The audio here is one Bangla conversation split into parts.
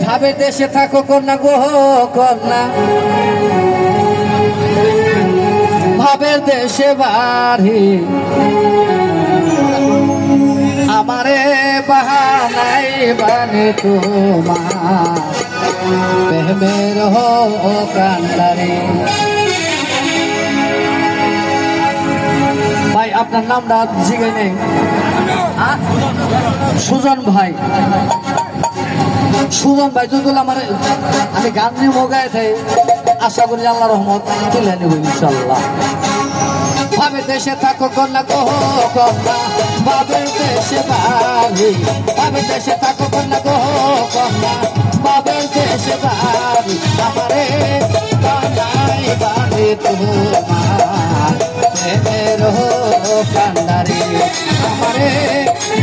ভাবে দেশে থাকো কন্যা গো কন্যা, ভাবের দেশে বাড়ি আমারে বাহানাই বানে তোমার প্রেমের কান্ডারে। ভাই আপনার নামটা জিজ্ঞাসা নেই? সুজন ভাই। সুজন ভাই যদি আমার আমি গান নিয়ে মোগায় থাই, আশা করি আল্লাহ রহমত তুলে নেব ইনশাল্লাহ। ভাবে দেশে থাকো কন্যা গো কন্যা, ভাবের দেশে বাড়ি, ভাবে দেশে থাকো কন্যা গো কন্যা, ভাবের দেশে বাড়ি আমারে বানাই বাড়ি তোমার প্রেমের কান্ডারে, আমারে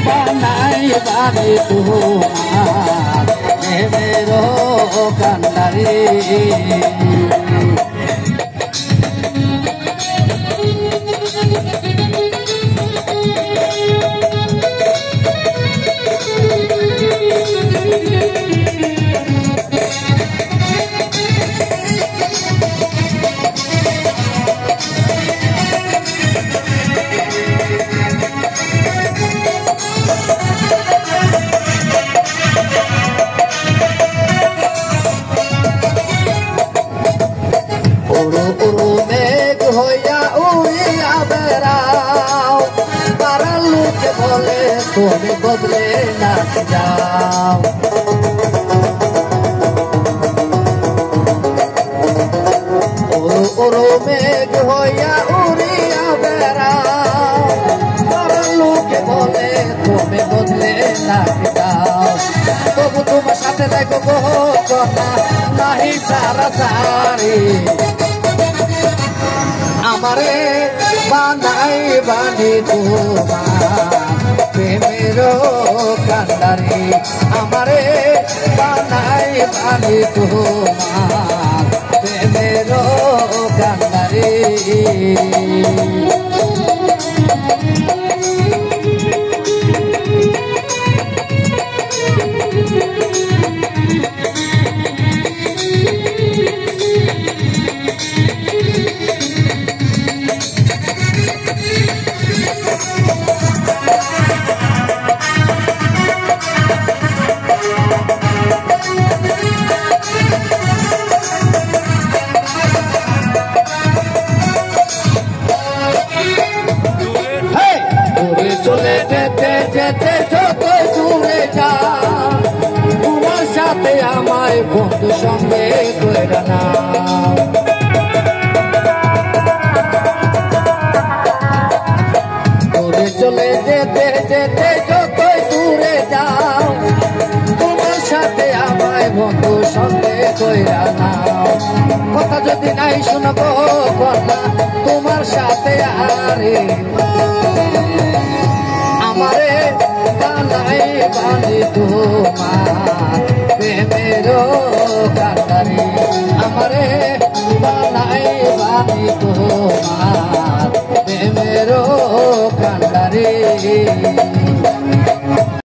বানাই বাড়ি তোমার প্রেমের কান্ডারে। তুমি বদলে না যাও, ওরো ওরো মেঘ হইয়া উড়িয়া বেড়াও, লোকে বলে তুমি বদলে না যাও, তবু তোমার সাথে দেখো গো কন্যা নাহি সারা সারি আমারে বানাই বানি তোমার প্রেমের কান্ডারে, আমারে বানাই বানি তোমার প্রেমের কান্ডারে। চলে যেতে যেতে যত দূরে যাও, তোমার সাথে আমায় বন্ধু সঙ্গে করে নাও, দূরে চলে যেতে যেতে যত দূরে যাও, তোমার সাথে আমায় বন্ধু সঙ্গে করে নাও, কথা যদি নাই শুনবো কন্যা তোমার সাথে আরে আমারে বানাই বানি তোমার প্রেমের কান্ডারে, আমারে বানাই বানি তোমার প্রেমের কান্ডারে।